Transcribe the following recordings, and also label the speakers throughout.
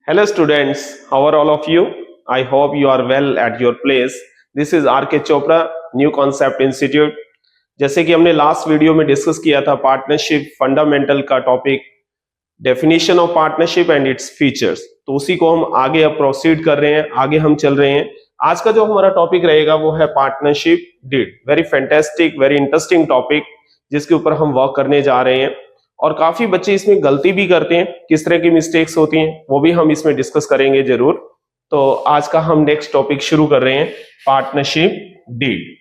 Speaker 1: Hello students, how are all of you? I hope you are well at your place. This is RK Chopra, New Concept Institute. जैसे कि हमने last video में discuss किया था partnership fundamental का topic, definition of partnership and its features, तो उसी को हम आगे अब प्रोसीड कर रहे हैं, आगे हम चल रहे हैं। आज का जो हमारा टॉपिक रहेगा वो है partnership deed. Very fantastic, very interesting topic जिसके ऊपर हम वर्क करने जा रहे हैं। और काफी बच्चे इसमें गलती भी करते हैं, किस तरह की मिस्टेक्स होती हैं वो भी हम इसमें डिस्कस करेंगे जरूर। तो आज का हम नेक्स्ट टॉपिक शुरू कर रहे हैं, पार्टनरशिप डीड।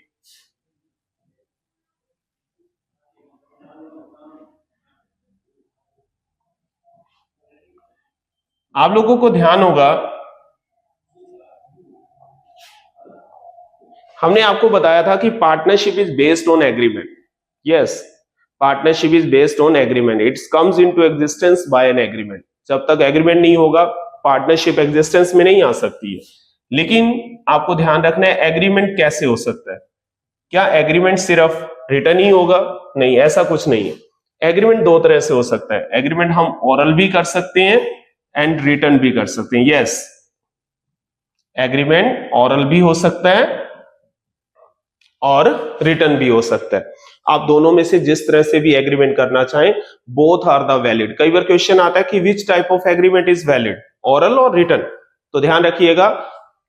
Speaker 1: आप लोगों को ध्यान होगा, हमने आपको बताया था कि partnership is based on agreement. Yes, partnership is based on agreement, it's comes into existence by an agreement. जब तक एग्रीमेंट नहीं होगा पार्टनरशिप एग्जिस्टेंस में नहीं आ सकती है। लेकिन आपको ध्यान रखना है, एग्रीमेंट कैसे हो सकता है? क्या एग्रीमेंट सिर्फ रिटर्न ही होगा? नहीं, ऐसा कुछ नहीं है। एग्रीमेंट दो तरह से हो सकता है। एग्रीमेंट हम ओरल भी कर सकते हैं एंड रिटर्न भी कर सकते हैं। यस, एग्रीमेंट ओरल भी हो सकता है और रिटर्न भी हो सकता है। आप दोनों में से जिस तरह से भी एग्रीमेंट करना चाहें, बोथ आर द वैलिड। कई बार क्वेश्चन आता है कि which type of agreement is valid, oral और रिटर्न। तो ध्यान रखिएगा,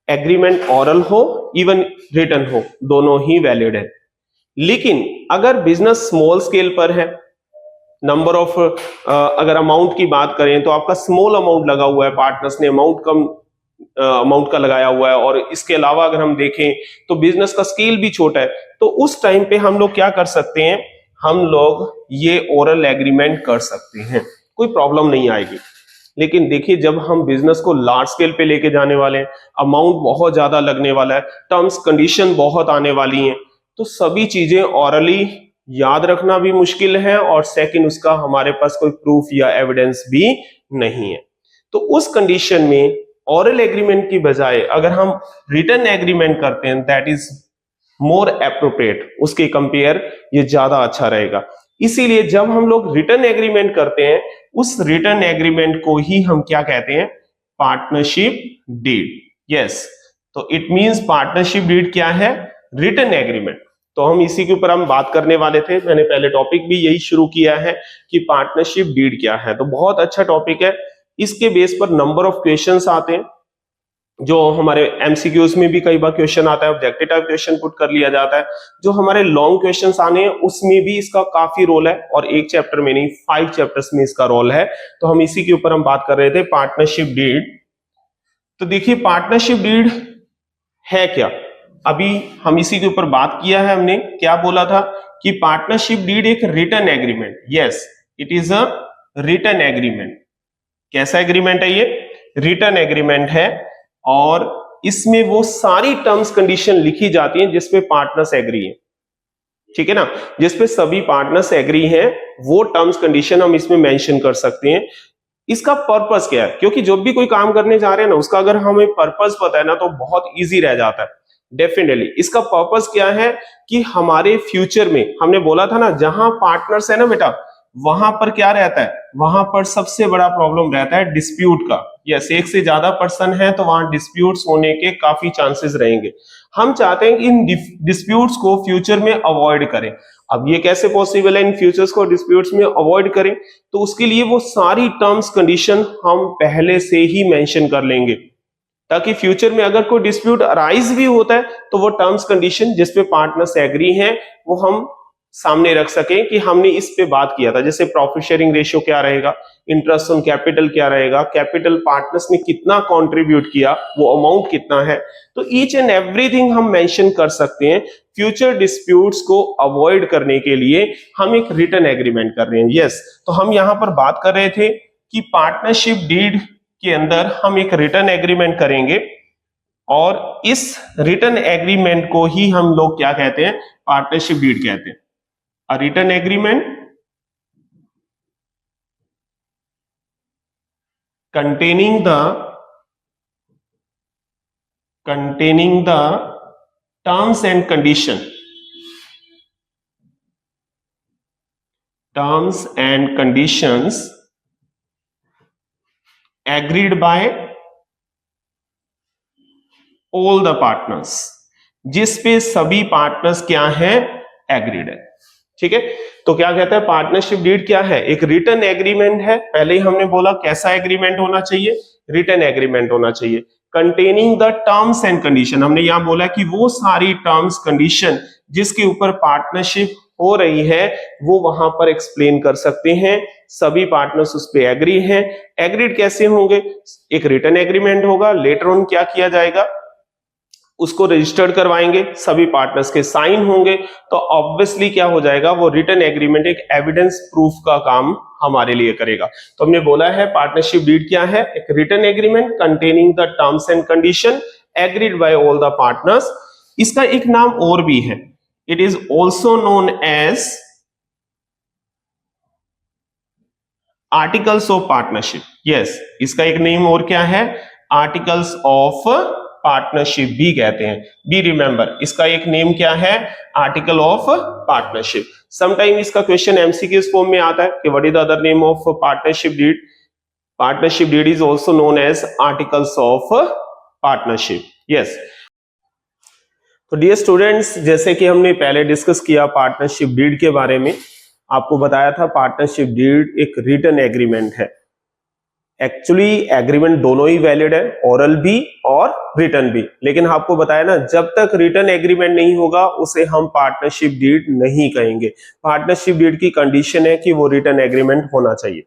Speaker 1: एग्रीमेंट ओरल हो इवन रिटर्न हो, दोनों ही वैलिड है। लेकिन अगर बिजनेस स्मॉल स्केल पर है, नंबर ऑफ अगर अमाउंट की बात करें तो आपका स्मॉल अमाउंट लगा हुआ है, पार्टनर्स ने अमाउंट कम अमाउंट का लगाया हुआ है, और इसके अलावा अगर हम देखें तो बिजनेस का स्केल भी छोटा है, तो उस टाइम पे हम लोग क्या कर सकते हैं, हम लोग ये ओरल एग्रीमेंट कर सकते हैं, कोई प्रॉब्लम नहीं आएगी। लेकिन देखिए, जब हम बिजनेस को लार्ज स्केल पे लेके जाने वाले हैं, अमाउंट बहुत ज्यादा लगने वाला है, टर्म्स कंडीशन बहुत आने वाली हैं, तो सभी चीजें ओरली याद रखना भी मुश्किल है, और सेकंड उसका हमारे पास कोई प्रूफ या एविडेंस भी नहीं है। तो उस कंडीशन में ओरल एग्रीमेंट की बजाय अगर हम रिटन एग्रीमेंट करते हैं, दैट इज मोर एप्रोप्रिएट, उसके कंपेयर ये ज्यादा अच्छा रहेगा। इसीलिए जब हम लोग रिटन एग्रीमेंट करते हैं, उस रिटन एग्रीमेंट को ही हम क्या कहते हैं, पार्टनरशिप डीड। यस, तो इट मींस पार्टनरशिप डीड क्या है, रिटन एग्रीमेंट। तो हम इसी के ऊपर हम बात करने वाले थे, मैंने पहले टॉपिक भी यही शुरू किया है कि पार्टनरशिप डीड क्या है। तो बहुत अच्छा टॉपिक है, इसके बेस पर नंबर ऑफ क्वेश्चंस आते हैं, जो हमारे एमसीक्यूज में भी कई बार क्वेश्चन आता है, ऑब्जेक्टिव टाइप क्वेश्चन पुट कर लिया जाता है। जो हमारे लॉन्ग क्वेश्चंस आने हैं उसमें भी इसका काफी रोल है, और एक चैप्टर में नहीं 5 चैप्टर्स में इसका रोल है। तो हम इसी के ऊपर हम बात कर रहे थे, पार्टनरशिप डीड। तो देखिए, पार्टनरशिप डीड है क्या, अभी हम इसी के ऊपर बात किया है। हमने क्या बोला था कि पार्टनरशिप डीड एक written agreement. Yes, it is a written agreement. कैसा एग्रीमेंट है ये, रिटन एग्रीमेंट है, और इसमें वो सारी टर्म्स कंडीशन लिखी जाती हैं जिसपे पार्टनर्स एग्री हैं। ठीक है ना, जिसपे सभी पार्टनर्स एग्री हैं, वो टर्म्स कंडीशन हम इसमें मेंशन कर सकते हैं। इसका पर्पस क्या है, क्योंकि जब भी कोई काम करने जा रहे हैं ना, उसका अगर हमें पर्पस पता है ना, तो बहुत इजी रह जाता है। डेफिनेटली इसका पर्पस क्या है कि हमारे फ्यूचर में, हमने बोला था ना, जहां पार्टनर्स है ना बेटा, वहां पर क्या रहता है, वहां पर सबसे बड़ा प्रॉब्लम रहता है डिस्प्यूट का। यस, एक से ज्यादा पर्सन है तो वहां डिस्प्यूट्स होने के काफी चांसेस रहेंगे। हम चाहते हैं कि इन डिस्प्यूट्स को फ्यूचर में अवॉइड करें। अब ये कैसे पॉसिबल है इन फ्यूचर्स को डिस्प्यूट्स में अवॉइड करें, तो उसके लिए वो सारी टर्म्स कंडीशन हम पहले से ही मेंशन कर लेंगे, ताकि फ्यूचर में अगर कोई डिस्प्यूट अराइज भी होता है तो वो टर्म्स कंडीशन जिसपे पार्टनर्स एग्री हैं वो हम सामने रख सकें कि हमने इस पे बात किया था। जैसे प्रॉफिट शेयरिंग रेशियो क्या रहेगा, इंटरेस्ट ऑन कैपिटल क्या रहेगा, कैपिटल पार्टनर्स ने कितना कंट्रीब्यूट किया, वो अमाउंट कितना है। तो ईच एंड एवरीथिंग हम मेंशन कर सकते हैं। फ्यूचर डिस्प्यूट्स को अवॉइड करने के लिए हम एक रिटन एग्रीमेंट कर रहे हैं। यस, तो हम यहां पर बात कर रहे थे कि पार्टनरशिप डीड के अंदर हम एक रिटन एग्रीमेंट करेंगे, और इस रिटन एग्रीमेंट को ही हम लोग क्या कहते हैं, पार्टनरशिप डीड कहते हैं। A written agreement containing the terms and conditions agreed by all the partners, जिस पे सभी पार्टनर्स क्या हैं, एग्रीड है। ठीक है, तो क्या कहता है पार्टनरशिप डीड क्या है, एक रिटन एग्रीमेंट है। पहले ही हमने बोला कैसा एग्रीमेंट होना चाहिए, रिटन एग्रीमेंट होना चाहिए, containing the terms and condition. हमने यहां बोला कि वो सारी टर्म्स कंडीशन जिसके ऊपर पार्टनरशिप हो रही है वो वहां पर एक्सप्लेन कर सकते हैं, सभी पार्टनर्स उस पे एग्री हैं। एग्रीड कैसे होंगे, एक रिटन एग्रीमेंट होगा, लेटर ऑन क्या किया जाएगा, उसको रजिस्टर्ड करवाएंगे, सभी पार्टनर्स के साइन होंगे, तो ऑब्वियसली क्या हो जाएगा, वो रिटन एग्रीमेंट एक एविडेंस प्रूफ का काम हमारे लिए करेगा। तो हमने बोला है पार्टनरशिप डीड क्या है, एक written agreement containing the terms and condition agreed by all the partners. इसका एक नाम और भी है, it is also known as articles of partnership. Yes, इसका एक नेम और क्या है, आर्टिकल्स ऑफ पार्टनरशिप भी कहते हैं। बी रिमेंबर, इसका एक नेम क्या है, आर्टिकल ऑफ पार्टनरशिप। समटाइम इसका क्वेश्चन एमसीक्यूज फॉर्म में आता है कि what is the other name of partnership deed. Partnership deed is also known as articles of partnership. Yes, तो डियर स्टूडेंट्स, जैसे कि हमने पहले डिस्कस किया पार्टनरशिप डीड के बारे में, आपको बताया था पार्टनरशिप डीड एक रिटन एग्रीमेंट है। एक्चुअली एग्रीमेंट दोनों ही वैलिड है, ओरल भी और रिटन भी, लेकिन आपको बताया ना जब तक रिटन एग्रीमेंट नहीं होगा उसे हम पार्टनरशिप डीड नहीं कहेंगे। पार्टनरशिप डीड की कंडीशन है कि वो रिटन एग्रीमेंट होना चाहिए।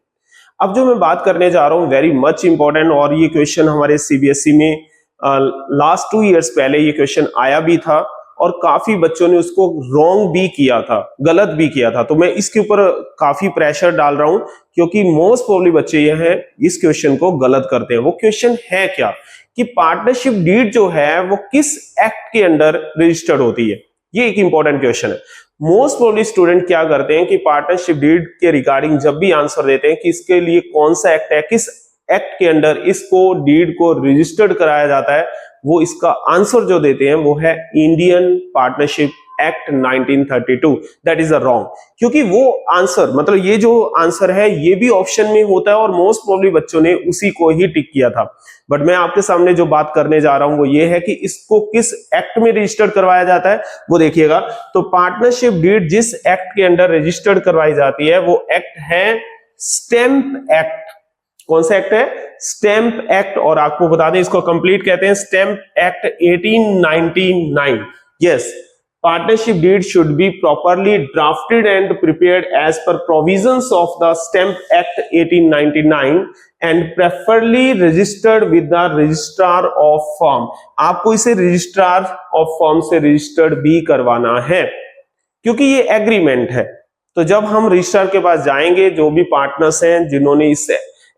Speaker 1: अब जो मैं बात करने जा रहा हूं वेरी मच इंपॉर्टेंट, और ये क्वेश्चन हमारे सीबीएसई में लास्ट 2 इयर्स पहले ये क्वेश्चन आया भी था और काफी बच्चों ने उसको रॉन्ग भी किया था, गलत भी किया था। तो मैं इसके ऊपर काफी प्रेशर डाल रहा हूं क्योंकि मोस्ट प्रोबेबली बच्चे ये हैं इस क्वेश्चन को गलत करते हैं। वो क्वेश्चन है क्या कि पार्टनरशिप डीड जो है वो किस एक्ट के अंडर रजिस्टर्ड होती है, ये एक इंपॉर्टेंट क्वेश्चन है। मोस्ट प्रोबेबली स्टूडेंट क्या करते हैं कि पार्टनरशिप डीड के रिगार्डिंग जब भी आंसर देते हैं कि इसके लिए कौन सा एक्ट है, किस एक्ट के अंडर इसको डीड को रजिस्टर्ड कराया जाता है, वो इसका आंसर जो देते हैं वो है Indian partnership act 1932। That is a wrong, क्योंकि वो आंसर मतलब ये जो आंसर है ये भी ऑप्शन में होता है और मोस्ट प्रोबेबली बच्चों ने उसी को ही टिक किया था। बट मैं आपके सामने जो बात करने जा रहा हूं वो ये है कि इसको किस एक्ट में रजिस्टर्ड करवाया जाता है वो देखिएगा। तो पार्टनरशिप डीड जिस एक्ट के अंडर रजिस्टर्ड करवाई जाती है वो एक्ट है स्टैंप एक्ट। कौन सा एक्ट है, स्टैंप एक्ट। और आपको बता दें इसको कंप्लीट कहते हैं stamp act 1899। Yes, partnership deed should be properly drafted and prepared as per provisions of the stamp act 1899 and preferably registered with the registrar of firm. आपको इसे रजिस्ट्रार ऑफ फर्म से रजिस्टर्ड भी करवाना है क्योंकि ये एग्रीमेंट है। तो जब हम रजिस्ट्रार के पास जाएंगे, जो भी पार्टनर्स हैं जिन्होंने इस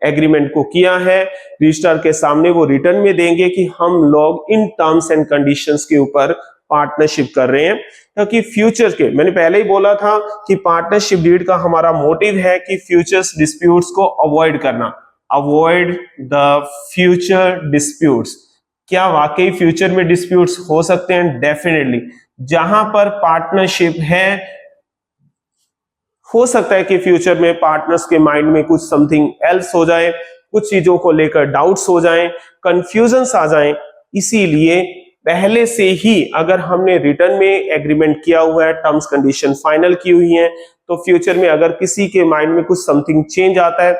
Speaker 1: एग्रीमेंट को किया है, रजिस्ट्रार के सामने वो रिटर्न में देंगे कि हम लोग इन टर्म्स एंड कंडीशंस के ऊपर पार्टनरशिप कर रहे हैं, ताकि फ्यूचर के, मैंने पहले ही बोला था कि पार्टनरशिप डीड का हमारा मोटिव है कि फ्यूचर्स डिस्प्यूट्स को अवॉइड करना, अवॉइड द फ्यूचर डिस्प्यूट्स। क्या वाकई फ्यूचर में डिस्प्यूट्स हो सकते हैं? डेफिनेटली। जहां पर पार्टनरशिप है हो सकता है कि फ्यूचर में पार्टनर्स के माइंड में कुछ समथिंग एल्स हो जाए, कुछ चीजों को लेकर डाउट्स हो जाएं, कंफ्यूजन्स आ जाएं। इसीलिए पहले से ही अगर हमने रिटर्न में एग्रीमेंट किया हुआ है, टर्म्स कंडीशन फाइनल की हुई है, तो फ्यूचर में अगर किसी के माइंड में कुछ समथिंग चेंज आता है,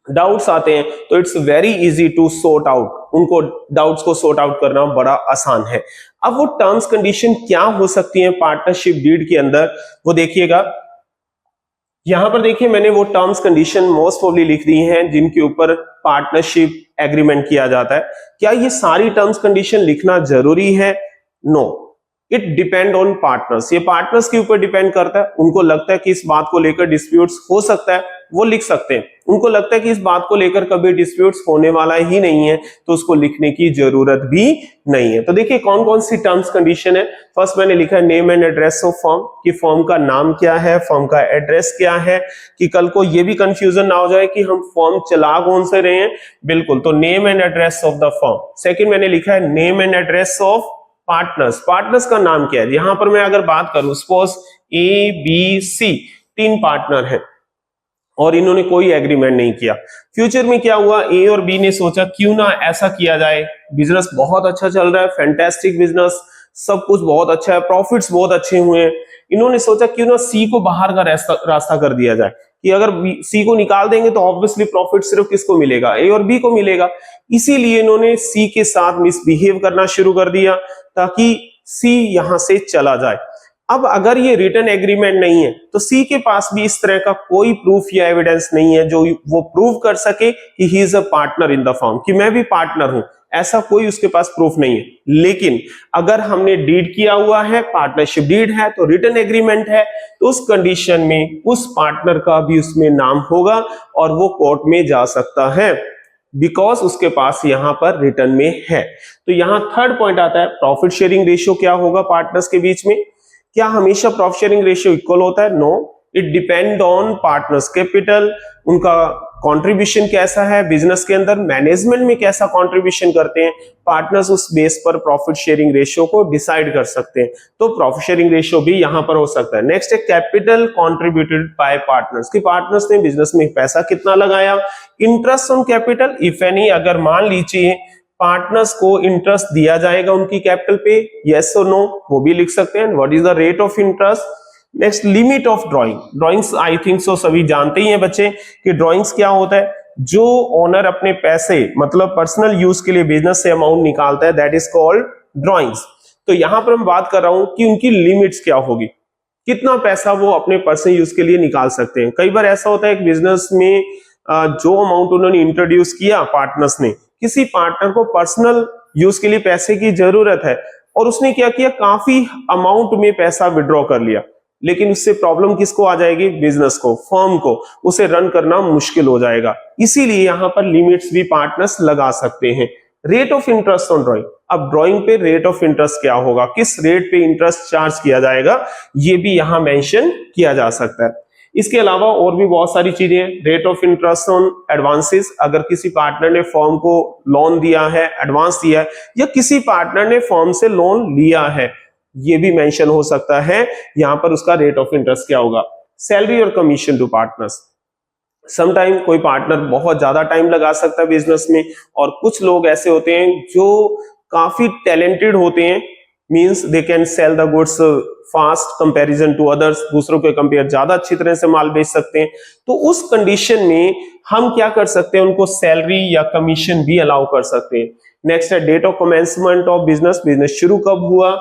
Speaker 1: डाउट्स आते हैं, तो it's very easy to sort out. उनको डाउट्स को सॉर्ट आउट करना बड़ा आसान है। अब वो टर्म्स कंडीशन क्या हो सकती है पार्टनरशिप डीड के अंदर, वो देखिएगा। यहां पर देखिए मैंने वो टर्म्स कंडीशन मोस्ट प्रोबेबली लिख दी हैं जिनके ऊपर पार्टनरशिप एग्रीमेंट किया जाता है। क्या ये सारी टर्म्स कंडीशन लिखना जरूरी है? No, it depend on partners. ये पार्टनर्स के ऊपर डिपेंड करता है। उनको लगता है कि इस बात को लेकर डिस्प्यूट्स हो सकता है, वो लिख सकते हैं। उनको लगता है कि इस बात को लेकर कभी डिस्प्यूट्स होने वाला ही नहीं है, तो उसको लिखने की जरूरत भी नहीं है। तो देखिए कौन कौन सी टर्म्स कंडीशन है। फर्स्ट मैंने लिखा है name and address of firm, कि फर्म का नाम क्या है, फर्म का एड्रेस क्या है, कि कल को ये भी कंफ्यूजन ना हो जाए कि हम फर्म चला कौन से रहे हैं। बिल्कुल, तो name and address of the firm. Second मैंने लिखा है name and address of partners. Partners का नाम क्या है। यहां पर मैं अगर बात करूं, suppose A, B, C 3 partner है और इन्होंने कोई एग्रीमेंट नहीं किया। फ्यूचर में क्या हुआ, ए और बी ने सोचा क्यों ना ऐसा किया जाए, बिजनेस बहुत अच्छा चल रहा है, फैंटास्टिक बिजनेस, सब कुछ बहुत अच्छा है, प्रॉफिट्स बहुत अच्छे हुए हैं। इन्होंने सोचा क्यों ना सी को बाहर का रास्ता कर दिया जाए, कि अगर सी को निकाल देंगे तो ऑब्वियसली प्रॉफिट सिर्फ किसको मिलेगा, ए और बी को मिलेगा। इसीलिए इन्होंने सी के साथ मिसबिहेव करना शुरू कर दिया ताकि सी यहां से चला जाए। अब अगर ये रिटर्न एग्रीमेंट नहीं है तो सी के पास भी इस तरह का कोई प्रूफ या एविडेंस नहीं है जो वो प्रूव कर सके कि he is a partner in the firm, कि मैं भी पार्टनर हूं, ऐसा कोई उसके पास प्रूफ नहीं है। लेकिन अगर हमने डीड किया हुआ है, पार्टनरशिप डीड है, तो रिटर्न एग्रीमेंट है, तो उस कंडीशन में उस पार्टनर का भी उसमें नाम होगा और वो कोर्ट में जा सकता है, बिकॉज उसके पास यहां पर रिटर्न में है। तो यहां थर्ड पॉइंट आता है, प्रॉफिट शेयरिंग रेशियो क्या होगा पार्टनर्स के बीच में। क्या हमेशा प्रॉफिट शेयरिंग रेशियो इक्वल होता है? No, it depend on partners capital, उनका कंट्रीब्यूशन कैसा है बिजनेस के अंदर, मैनेजमेंट में कैसा कंट्रीब्यूशन करते हैं, पार्टनर्स उस बेस पर प्रॉफिट शेयरिंग रेशियो को डिसाइड कर सकते हैं। तो प्रॉफिट शेयरिंग रेशियो भी यहां पर हो सकता है। नेक्स्ट है कैपिटल कंट्रीब्यूटेड बाय पार्टनर्स, कि पार्टनर्स ने बिजनेस में पैसा कितना लगाया, interest on capital if any, अगर मान लीजिए पार्टनर्स को इंटरेस्ट दिया जाएगा उनकी कैपिटल पे, यस और नो, वो भी लिख सकते हैं। What is the rate of interest. Next, limit of drawing. Drawings I think so सभी जानते ही हैं बच्चे कि ड्राइंग्स क्या होता है, जो ओनर अपने पैसे मतलब पर्सनल यूज के लिए बिजनेस से अमाउंट निकालता है, दैट इज कॉल्ड ड्राइंग्स। तो यहां पर मैं बात कर रहा हूं कि उनकी लिमिट्स क्या होगी, कितना पैसा वो अपने पर्सनल यूज के लिए निकाल सकते हैं। कई बार ऐसा होता है कि बिजनेस में जो अमाउंट उन्होंने इंट्रोड्यूस किया पार्टनर्स ने, किसी पार्टनर को पर्सनल यूज के लिए पैसे की जरूरत है और उसने क्या किया, काफी अमाउंट में पैसा विड्रॉ कर लिया, लेकिन उससे प्रॉब्लम किसको आ जाएगी, बिजनेस को, फर्म को, उसे रन करना मुश्किल हो जाएगा। इसीलिए यहां पर लिमिट्स भी पार्टनर्स लगा सकते हैं। Rate of interest on drawing, अब ड्राइंग पे रेट ऑफ इंटरेस्ट क्या होगा, किस रेट पे इंटरेस्ट चार्ज किया जाएगा, ये भी यहां मेंशन किया जा सकता है। इसके अलावा और भी बहुत सारी चीजें हैं। Rate of interest on advances, अगर किसी पार्टनर ने फर्म को लोन दिया है, एडवांस दिया है, या किसी पार्टनर ने फर्म से लोन लिया है, ये भी मेंशन हो सकता है यहां पर उसका रेट ऑफ इंटरेस्ट क्या होगा। सैलरी और कमीशन टू पार्टनर्स, समटाइम कोई पार्टनर बहुत ज्यादा टाइम लगा सकता है बिजनेस में, और कुछ लोग ऐसे होते हैं जो काफी टैलेंटेड होते हैं, means they can sell the goods fast comparison to others, दूसरों के कंपेयर ज्यादा अच्छी तरह से माल बेच सकते हैं। तो उस कंडीशन में हम क्या कर सकते हैं, उनको सैलरी या कमीशन भी अलाउ कर सकते हैं। नेक्स्ट है date of commencement of business, business शुरू कब हुआ।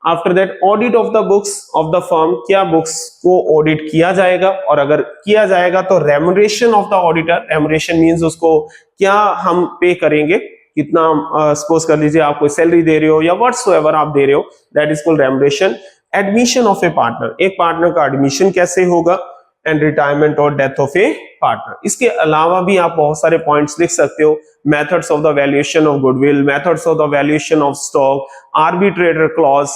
Speaker 1: After that audit of the books of the firm, क्या बुक्स को ऑडिट किया जाएगा, और अगर किया जाएगा तो remuneration of the auditor, remuneration means उसको क्या हम पे करेंगे, कितना सपोज कर लीजिए आप कोई सैलरी दे रहे हो या व्हाटसोएवर आप दे रहे हो, that is called remuneration. Admission of A partner, एक पार्टनर का एडमिशन कैसे होगा, एंड रिटायरमेंट और डेथ ऑफ ए पार्टनर। इसके अलावा भी आप बहुत सारे पॉइंट्स लिख सकते हो, methods of the valuation of goodwill, methods of the valuation of stock, arbitrator clause,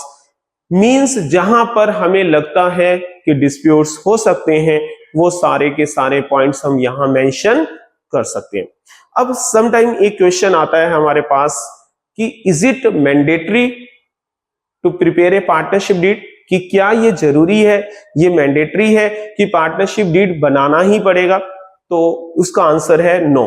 Speaker 1: means जहां पर हमें लगता है कि डिस्प्यूट्स हो सकते हैं, वो सारे के सारे पॉइंट्स हम यहां मेंशन कर सकते हैं। अब समटाइम एक क्वेश्चन आता है हमारे पास कि is it mandatory to prepare a partnership deed, कि क्या ये जरूरी है, ये मैंडेटरी है कि पार्टनरशिप डीड बनाना ही पड़ेगा। तो उसका आंसर है नो,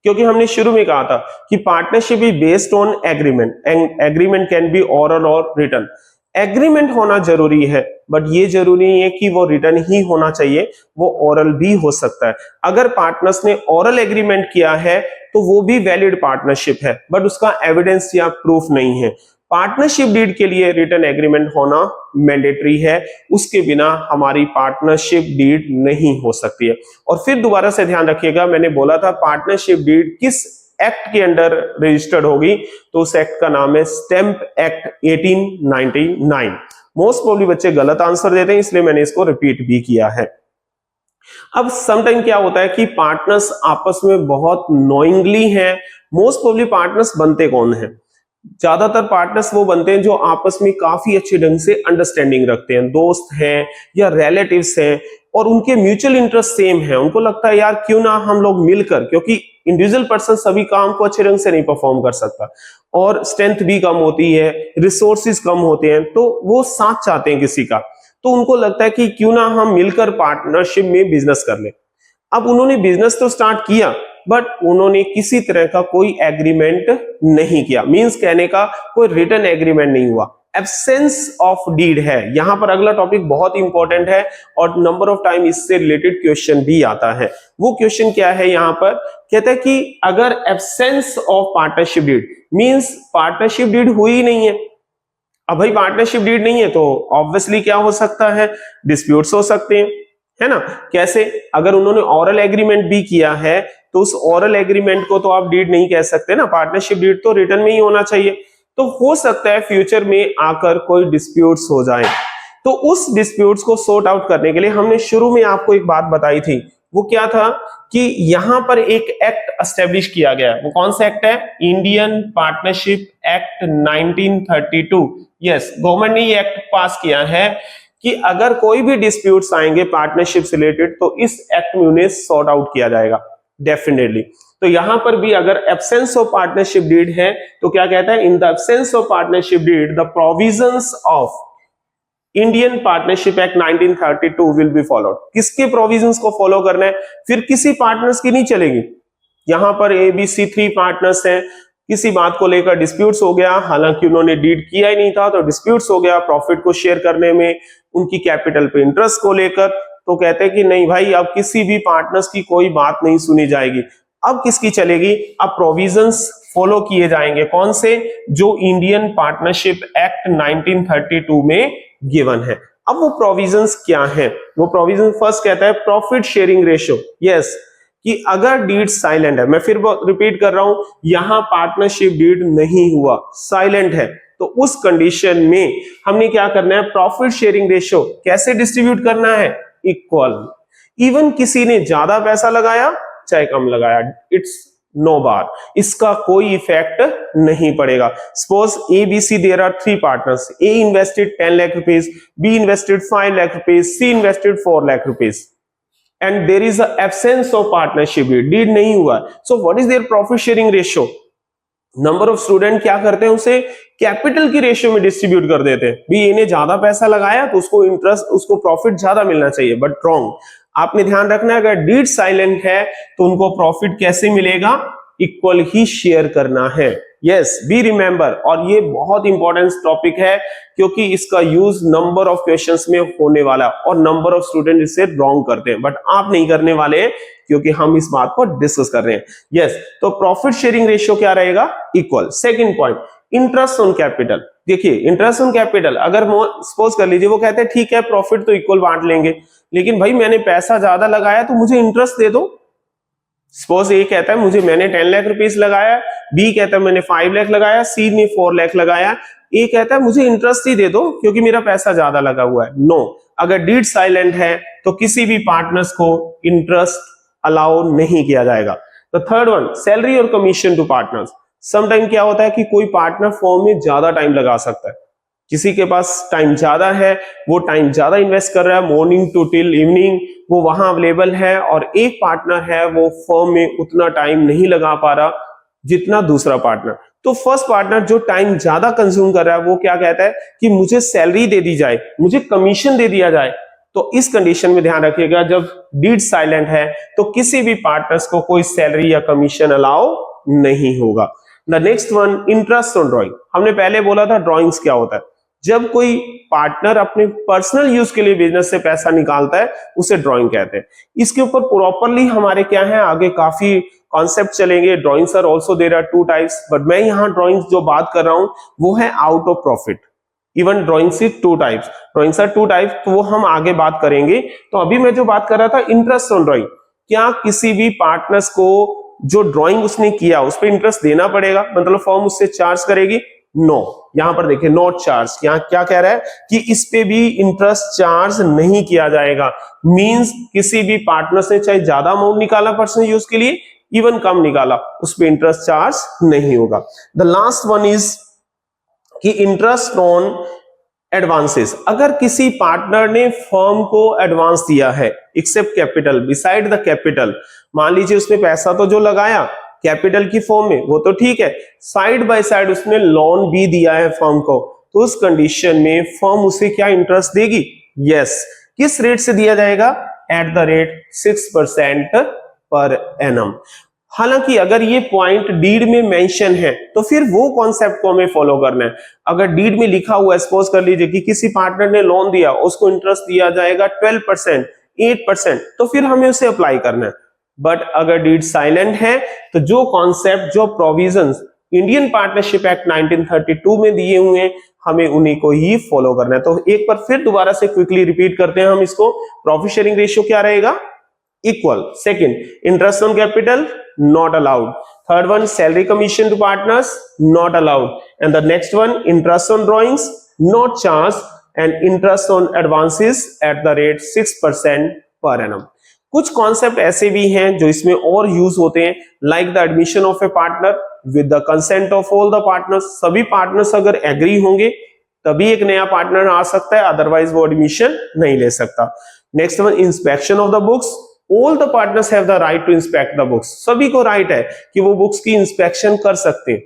Speaker 1: क्योंकि हमने शुरू में कहा था कि partnership is based on agreement, and agreement can be oral और रिटन। एग्रीमेंट होना जरूरी है, बट ये जरूरी नहीं है कि वो रिटन ही होना चाहिए, वो ओरल भी हो सकता है। अगर पार्टनर्स ने ओरल एग्रीमेंट किया है तो वो भी वैलिड पार्टनरशिप है, बट उसका एविडेंस या प्रूफ नहीं है। पार्टनरशिप डीड के लिए रिटन एग्रीमेंट होना मैंडेटरी है, उसके बिना हमारी पार्टनरशिप डीड नहीं हो सकती है। और फिर दोबारा से ध्यान रखिएगा, मैंने बोला था पार्टनरशिप डीड किस एक्ट के अंडर रजिस्टर्ड होगी, तो उस एक्ट का नाम है स्टैंप एक्ट 1899। मोस्ट प्रोबेबली बच्चे गलत आंसर देते हैं, इसलिए मैंने इसको रिपीट भी किया है। अब समटाइम क्या होता है कि पार्टनर्स आपस में बहुत नोइंगली हैं। मोस्ट प्रोबेबली पार्टनर्स बनते कौन हैं, ज्यादातर पार्टनर्स वो बनते हैं जो आपस में काफी अच्छे ढंग से अंडरस्टैंडिंग रखते हैं, दोस्त हैं या रिलेटिव्स हैं, और उनके म्यूचुअल इंटरेस्ट सेम है। उनको लगता है यार क्यों ना हम लोग मिलकर, क्योंकि इंडिविजुअल पर्सन सभी काम को अच्छे ढंग से नहीं परफॉर्म कर सकता, और स्ट्रेंथ भी कम होती है, रिसोर्सेज कम होते हैं, तो वो साथ चाहते हैं किसी का। तो उनको लगता है कि क्यों ना हम मिलकर पार्टनरशिप में बिजनेस कर लें। अब उन्होंने बिजनेस तो स्टार्ट किया बट उन्होंने किसी तरह का कोई एग्रीमेंट नहीं किया, मींस कहने का कोई रिटन एग्रीमेंट नहीं हुआ, एब्सेंस ऑफ डीड है। यहां पर अगला टॉपिक बहुत इंपॉर्टेंट है और नंबर ऑफ टाइम इससे रिलेटेड क्वेश्चन भी आता है। वो क्वेश्चन क्या है, यहां पर कहता है कि अगर absence of partnership deed means partnership deed हुई ही नहीं है। अब भाई पार्टनरशिप डीड नहीं है तो ऑब्वियसली क्या हो सकता है, डिस्प्यूट्स हो सकते हैं, है ना। कैसे, अगर उन्होंने ऑरल एग्रीमेंट भी किया है तो उस ऑरल एग्रीमेंट को तो आप डीड नहीं कह सकते ना, पार्टनरशिप डीड तो रिटर्न में ही होना चाहिए। तो हो सकता है फ्यूचर में आकर कोई डिस्प्यूट्स हो जाए, तो उस डिस्प्यूट्स को सॉर्ट आउट करने के लिए हमने शुरू में आपको एक बात बताई थी, वो क्या था कि यहां पर एक एक्ट एस्टेब्लिश किया गया। वो कौन सा एक्ट है, Indian partnership act 1932। Yes, government ने ये एक्ट पास किया है कि अगर कोई भी डिस्प्यूट्स आएंगे पार्टनरशिप से रिलेटेड तो इस एक्ट में उन्हें सॉर्ट आउट किया जाएगा डेफिनेटली। तो यहां पर भी अगर एब्सेंस ऑफ पार्टनरशिप डीड है तो क्या कहता है, in the absence of partnership did the provisions of Indian partnership act 1932 will be followed. किसके प्रोविजंस को फॉलो करना है, फिर किसी पार्टनर्स की नहीं चलेगी। यहां पर ABC 3 पार्टनर्स हैं, किसी बात को लेकर डिस्प्यूट्स हो गया, हालांकि उन्होंने डीड किया ही नहीं था तो डिस्प्यूट्स हो गया प्रॉफिट को शेयर करने में, उनकी कैपिटल पे इंटरेस्ट को लेकर, तो कहते हैं कि नहीं भाई अब किसी भी पार्टनर्स की कोई बात नहीं सुनी जाएगी। अब किसकी चलेगी, अब प्रोविजंस फॉलो किए जाएंगे, कौन से, जो इंडियन पार्टनरशिप एक्ट 1932 में गिवन है। अब वो प्रोविजंस क्या है, वो प्रोविजन फर्स्ट कहता है प्रॉफिट शेयरिंग रेशियो। यस, कि अगर डीड साइलेंट है, मैं फिर रिपीट कर रहा हूं, यहां पार्टनरशिप डीड नहीं हुआ, साइलेंट है, तो उस कंडीशन में हमने क्या करना है, प्रॉफिट शेयरिंग रेशियो कैसे डिस्ट्रीब्यूट करना है, इक्वल। इवन किसी ने ज्यादा पैसा लगाया चाहे कम लगाया, इट्स नो बार, इसका कोई इफेक्ट नहीं पड़ेगा। Suppose ABC there are 3 partners, A invested 10 lakh rupees, B invested 5 lakh rupees, C invested 4 lakh rupees and there is a absence of partnership deed नहीं हुआ, so what is their profit sharing ratio? Number of student क्या करते हैं, उसे capital की ratio में distribute कर देते हैं, भी इन्हें ज्यादा पैसा लगाया तो उसको इंटरेस्ट, उसको प्रॉफिट ज्यादा मिलना चाहिए, बट रॉन्ग। आपने ध्यान रखना है, अगर डीड साइलेंट है तो उनको प्रॉफिट कैसे मिलेगा, इक्वल ही शेयर करना है। यस, बी रिमेंबर, और ये बहुत इंपॉर्टेंट टॉपिक है क्योंकि इसका यूज नंबर ऑफ क्वेश्चंस में होने वाला है और नंबर ऑफ स्टूडेंट इसे रॉन्ग करते हैं, बट आप नहीं करने वाले क्योंकि हम इस बात को डिस्कस कर रहे हैं। यस, तो प्रॉफिट शेयरिंग रेशियो क्या रहेगा, equal. Second point, interest on capital. देखिए इंटरेस्ट ऑन कैपिटल, अगर सपोज कर लीजिए वो कहते हैं ठीक है प्रॉफिट तो इक्वल बांट लेंगे, लेकिन भाई मैंने पैसा ज्यादा लगाया तो मुझे इंटरेस्ट दे दो। सपोज ए कहता है मैंने 10 लाख रुपीस लगाया, बी कहता है मैंने 5 लाख लगाया, सी ने 4 लाख लगाया, ए कहता है मुझे इंटरेस्ट ही दे दो क्योंकि मेरा पैसा ज्यादा लगा हुआ है। नो, अगर डीड साइलेंट है तो किसी भी पार्टनर्स को इंटरेस्ट अलाउ नहीं किया जाएगा। तो थर्ड वन, सैलरी और कमीशन टू पार्टनर्स। समटाइम क्या होता है कि कोई पार्टनर फॉर्म में ज्यादा टाइम लगा सकता है, किसी के पास टाइम ज्यादा है, वो टाइम ज्यादा इन्वेस्ट कर रहा है, मॉर्निंग टू टिल इवनिंग वो वहां अवेलेबल है, और एक पार्टनर है वो फर्म में उतना टाइम नहीं लगा पा रहा जितना दूसरा पार्टनर। तो फर्स्ट पार्टनर जो टाइम ज्यादा कंज्यूम कर रहा है वो क्या कहता है कि मुझे सैलरी दे दी जाए, मुझे कमीशन दे दिया जाए। तो इस कंडीशन में ध्यान रखिएगा, जब डीड साइलेंट है तो किसी भी पार्टनर्स को कोई सैलरी या कमीशन अलाउ नहीं होगा। The next one, interest on drawing. हमने पहले बोला था ड्रॉइंग्स क्या होता है, जब कोई पार्टनर अपने पर्सनल यूज के लिए बिजनेस से पैसा निकालता है उसे ड्राइंग कहते हैं। इसके ऊपर प्रॉपरली हमारे क्या है, आगे काफी कॉन्सेप्ट चलेंगे। Drawings are also there are 2 types, but मैं यहाँ ड्राइंग्स जो बात कर रहा हूं वो है out of profit. Even drawings is 2 types, drawings are 2 types, तो वो हम आगे बात करेंगे। तो अभी मैं जो बात कर रहा था इंटरेस्ट ऑन ड्राइंग, क्या किसी भी पार्टनर्स को जो ड्राइंग उसने किया उस पर इंटरेस्ट देना पड़ेगा, मतलब फर्म उससे चार्ज करेगी? नो, यहां पर देखिए नॉट चार्ज, यहां क्या कह रहा है कि इस पे भी इंटरेस्ट चार्ज नहीं किया जाएगा। मींस किसी भी पार्टनर से चाहे ज्यादा अमाउंट निकाला पर्सनल यूज के लिए, इवन कम निकाला, उस पे इंटरेस्ट चार्ज नहीं होगा। द लास्ट वन इज कि इंटरेस्ट ऑन एडवांसेस। अगर किसी पार्टनर ने फर्म को एडवांस दिया है except capital, beside the capital, मान लीजिए उसने पैसा तो जो लगाया कैपिटल की फॉर्म में वो तो ठीक है, साइड बाय साइड उसने लोन भी दिया है फर्म को, तो उस कंडीशन में फर्म उसे क्या इंटरेस्ट देगी? यस, किस रेट से दिया जाएगा? At the rate 6% per annum. हालांकि अगर ये पॉइंट डीड में मेंशन है तो फिर वो कॉन्सेप्ट को हमें फॉलो करना है। अगर डीड में लिखा हुआ है, सपोज कर लीजिए कि किसी पार्टनर ने लोन दिया, उसको इंटरेस्ट दिया जाएगा 12%, 8%, तो फिर हमें उसे अप्लाई करना है। बट अगर डीड साइलेंट है तो जो कॉन्सेप्ट, जो प्रोविजंस इंडियन पार्टनरशिप एक्ट 1932 में दिए हुए हैं, हमें उन्हीं को ही फॉलो करना है। तो एक बार फिर दोबारा से क्विकली रिपीट करते हैं हम इसको। प्रॉफिट शेयरिंग रेशियो क्या रहेगा? Equal. Second, interest on capital not allowed. Third one, salary commission to partners not allowed. And the next one, interest on drawings not charged, and interest on advances at the rate 6% per annum. कुछ concept ऐसे भी हैं जो इसमें और use होते हैं, like the admission of A partner with the consent of all the partners. सभी पार्टनर्स अगर एग्री होंगे तभी एक नया पार्टनर आ सकता है, अदरवाइज वो एडमिशन नहीं ले सकता। Next one, inspection of the books. All the partners have the right to inspect the books. सभी को राइट है कि वो बुक्स की इंस्पेक्शन कर सकते हैं,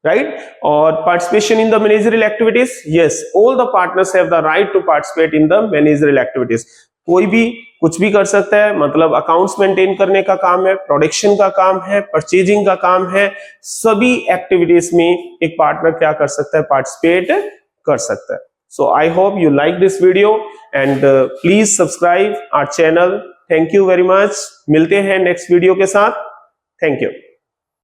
Speaker 1: राइट? और participation in the managerial activities, yes, all the partners have the right to participate in the managerial activities. कोई भी कुछ भी कर सकता है, मतलब अकाउंट्स मेंटेन करने का काम है, प्रोडक्शन का काम है, परचेजिंग का काम है, सभी एक्टिविटीज में एक पार्टनर क्या कर सकता है? पार्टिसिपेट कर सकता है। So I hope you like this video and please subscribe our channel. Thank you very much. मिलते हैं नेक्स्ट वीडियो के साथ। Thank you.